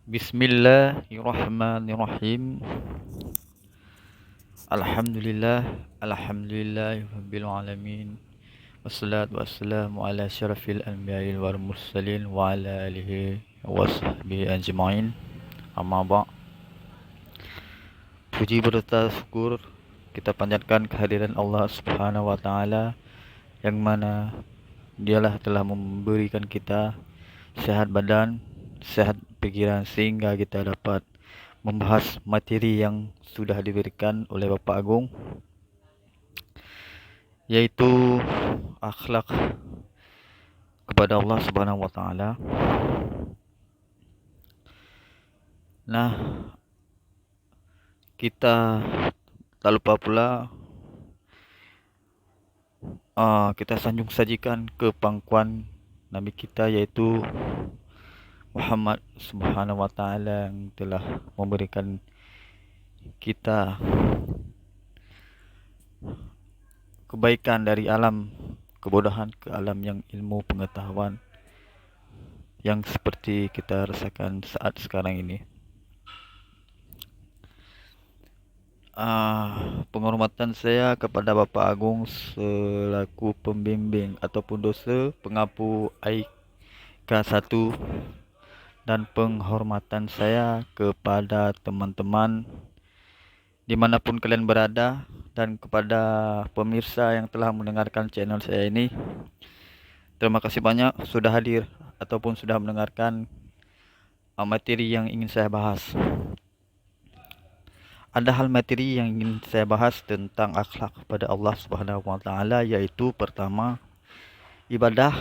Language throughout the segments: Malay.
Bismillahirrahmanirrahim. Alhamdulillahirabbil alamin. Wassalatu wassalamu ala asyrafil anbiya'i wal mursalin wa ala alihi washabbihi ajmain. Amma ba'. Puji berserta syukur kita panjatkan kehadiran Allah Subhanahu wa taala yang mana Dialah telah memberikan kita sehat badan, sehat pikiran sehingga kita dapat membahas materi yang sudah diberikan oleh Bapak Agung, yaitu akhlak kepada Allah Subhanahu wa taala. Nah, kita tak lupa pula kita sanjung sajikan ke pangkuan Nabi kita, yaitu Muhammad Subhanahu wa taala yang telah memberikan kita kebaikan dari alam kebodohan ke alam yang ilmu pengetahuan yang seperti kita rasakan saat sekarang ini. Penghormatan saya kepada Bapak Agung selaku pembimbing ataupun dosa pengapu IK1, dan penghormatan saya kepada teman-teman dimanapun kalian berada, dan kepada pemirsa yang telah mendengarkan channel saya ini. Terima kasih banyak sudah hadir ataupun sudah mendengarkan materi yang ingin saya bahas. Ada hal materi yang ingin saya bahas tentang akhlak kepada Allah Subhanahu wa taala, yaitu pertama, ibadah.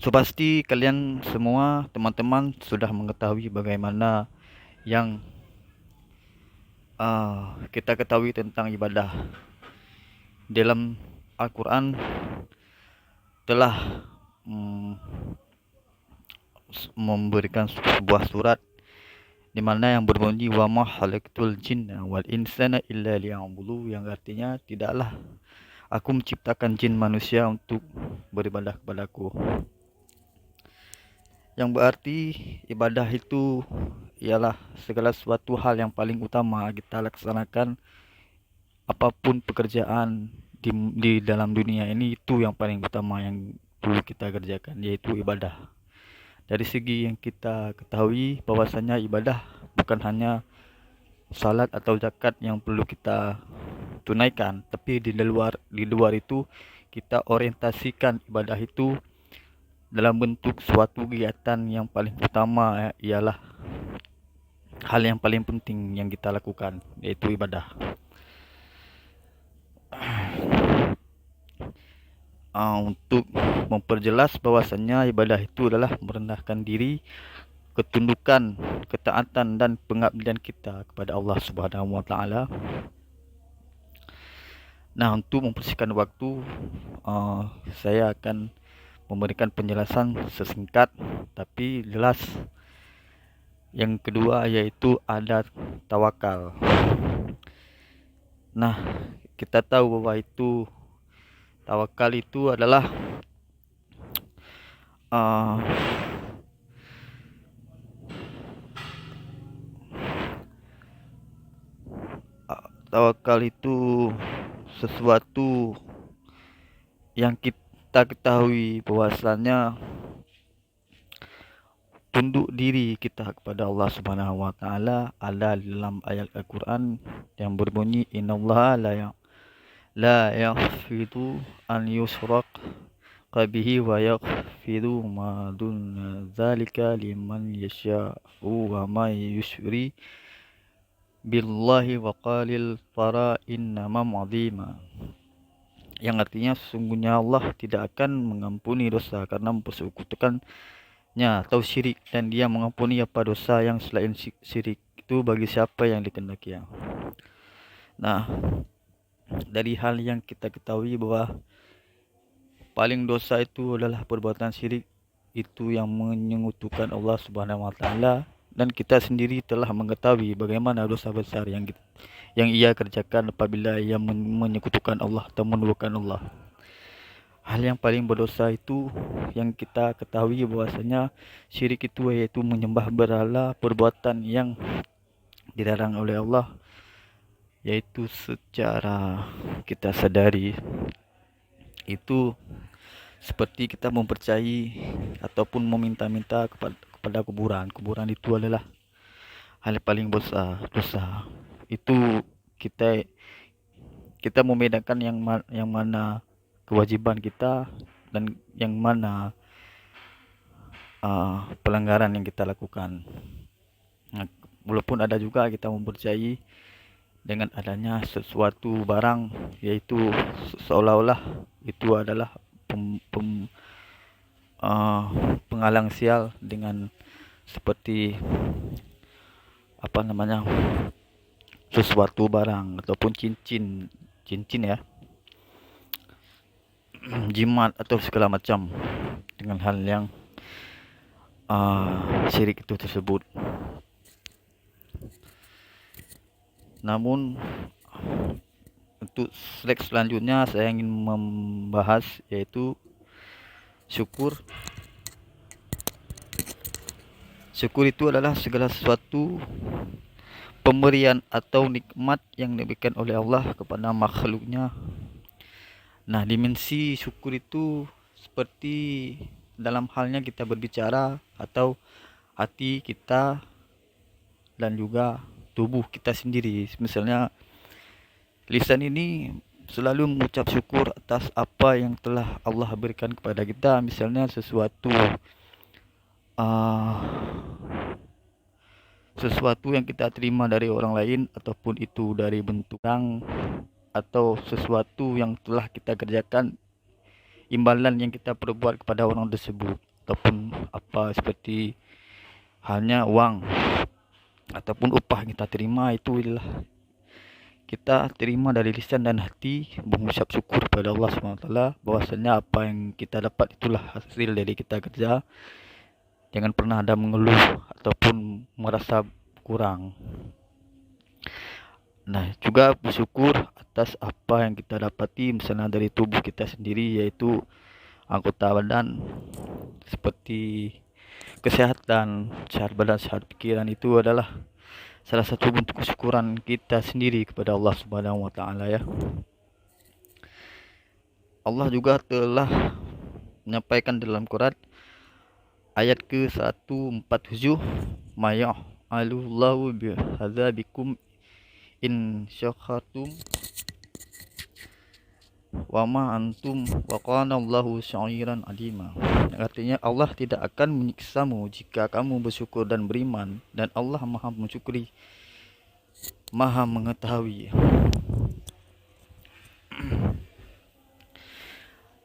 So pasti kalian semua teman-teman sudah mengetahui bagaimana yang kita ketahui tentang ibadah. Dalam Al-Quran telah memberikan sebuah surat di mana yang berbunyi wa ma khalaqtul jinna wal insana illa liya'budu, yang artinya tidaklah aku menciptakan jin manusia untuk beribadah kepadaku. Yang berarti ibadah itu ialah segala sesuatu hal yang paling utama kita laksanakan apapun pekerjaan di dalam dunia ini. Itu yang paling utama yang perlu kita kerjakan, yaitu ibadah. Dari segi yang kita ketahui bahwasanya ibadah bukan hanya salat atau zakat yang perlu kita tunaikan, tapi di luar itu kita orientasikan ibadah itu dalam bentuk suatu kegiatan yang paling utama, ialah hal yang paling penting yang kita lakukan, yaitu ibadah. Untuk memperjelas bahwasanya ibadah itu adalah merendahkan diri, ketundukan, ketaatan dan pengabdian kita kepada Allah Subhanahu wa taala. Nah, untuk mempersingkat waktu, saya akan memberikan penjelasan sesingkat tapi jelas. Yang kedua yaitu ada tawakal. Nah, kita tahu bahwa itu tawakal itu adalah tawakal itu sesuatu yang kita ketahui bahwasanya tunduk diri kita kepada Allah Subhanahu wa taala ada dalam ayat Al-Quran yang berbunyi innallaha la yaghfiru an yushraka bihi wa yaghfiru ma duna dzalika liman yasha'u wa may yusyrik billahi wa qalil fara innama azima, yang artinya sesungguhnya Allah tidak akan mengampuni dosa karena mempersekutukannya atau syirik, dan Dia mengampuni apa dosa yang selain syirik itu bagi siapa yang dikehendakinya. Nah, dari hal yang kita ketahui bahwa paling dosa itu adalah perbuatan syirik, itu yang menyekutukan Allah Subhanahu wa taala, dan kita sendiri telah mengetahui bagaimana dosa besar yang ia kerjakan apabila ia menyekutukan Allah atau menduakan Allah. hal yang paling berdosa itu yang kita ketahui bahwasanya syirik itu yaitu menyembah berhala, perbuatan yang dilarang oleh Allah, yaitu secara kita sadari itu seperti kita mempercayai ataupun meminta-minta kepada kuburan. Kuburan itu adalah hal yang paling besar dosa. Itu kita kita membedakan yang mana kewajiban kita dan yang mana pelanggaran yang kita lakukan. Nah, walaupun ada juga kita mempercayai dengan adanya sesuatu barang, yaitu seolah-olah itu adalah penghalang sial, dengan seperti apa namanya, sesuatu barang ataupun cincin ya, jimat atau segala macam, dengan hal yang syirik itu tersebut. Namun untuk slide selanjutnya saya ingin membahas yaitu syukur. Syukur itu adalah segala sesuatu pemberian atau nikmat yang diberikan oleh Allah kepada makhluknya. Nah, dimensi syukur itu seperti dalam halnya kita berbicara atau hati kita dan juga tubuh kita sendiri. Misalnya lisan ini selalu mengucap syukur atas apa yang telah Allah berikan kepada kita. Misalnya sesuatu yang kita terima dari orang lain, ataupun itu dari bentuk atau sesuatu yang telah kita kerjakan, imbalan yang kita perbuat kepada orang tersebut, ataupun apa seperti halnya uang ataupun upah yang kita terima, itu adalah kita terima dari lisan dan hati, mengucap syukur kepada Allah SWT bahwasanya apa yang kita dapat itulah hasil dari kita kerja. Jangan pernah ada mengeluh ataupun merasa kurang. Nah, juga bersyukur atas apa yang kita dapati misalnya dari tubuh kita sendiri, yaitu anggota badan seperti kesehatan, sehat badan, sehat pikiran. Itu adalah salah satu bentuk kesyukuran kita sendiri kepada Allah Subhanahu wa taala ya. Allah juga telah menyampaikan dalam Quran ayat ke-147, maya'alullahu bihadzabikum in syakartum wa ma antum wa kana Allahu sya'iran alima. Artinya Allah tidak akan menyiksamu jika kamu bersyukur dan beriman, dan Allah Maha mensyukuri, Maha mengetahui.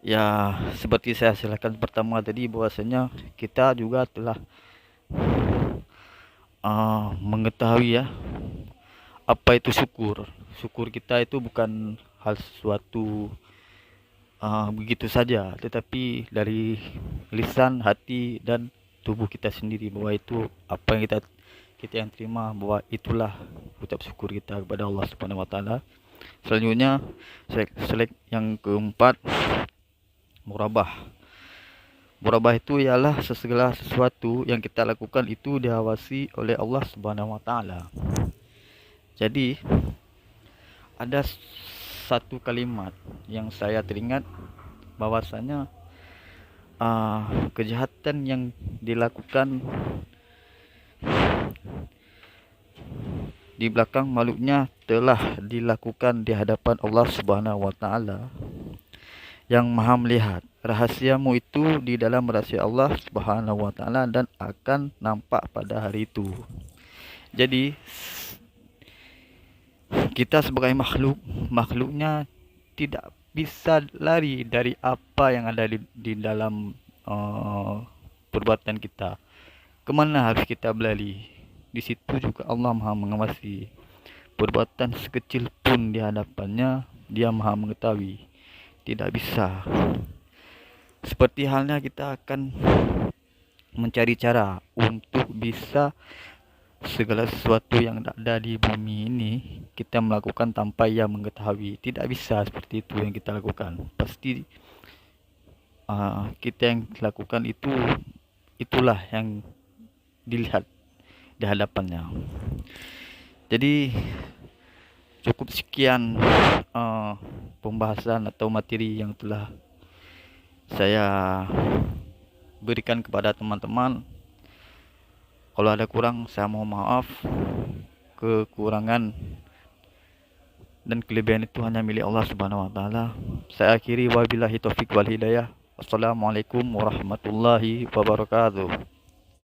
Ya, seperti saya silakan pertama tadi, bahwasanya kita juga telah mengetahui ya apa itu syukur. Syukur kita itu bukan hal sesuatu begitu saja, tetapi dari lisan, hati, dan tubuh kita sendiri, bahwa itu apa yang kita yang terima, bahwa itulah ucap syukur kita kepada Allah Subhanahu wa taala. Selanjutnya selek yang keempat, murabah. Murabah itu ialah segala sesuatu yang kita lakukan itu diawasi oleh Allah Subhanahu wa taala. Jadi ada satu kalimat yang saya teringat, bahwasanya kejahatan yang dilakukan di belakang makhluknya telah dilakukan di hadapan Allah Subhanahu wa taala yang Maha melihat. Rahasiamu itu di dalam rahasia Allah Subhanahu wa taala dan akan nampak pada hari itu. Jadi kita sebagai makhluknya tidak bisa lari dari apa yang ada di dalam perbuatan kita. Kemana harus kita berlari? Di situ juga Allah Maha mengawasi. Perbuatan sekecil pun di hadapannya Dia Maha mengetahui. Tidak bisa. Seperti halnya kita akan mencari cara untuk bisa segala sesuatu yang ada di bumi ini kita melakukan tanpa Ia mengetahui. Tidak bisa seperti itu yang kita lakukan. Pasti kita yang lakukan itulah yang dilihat di hadapannya. Jadi cukup sekian pembahasan atau materi yang telah saya berikan kepada teman-teman. Kalau ada kurang, saya mohon maaf. Kekurangan dan kelebihan itu hanya milik Allah Subhanahu wa taala. Saya akhiri, wabillahi taufik wal hidayah. Wassalamualaikum warahmatullahi wabarakatuh.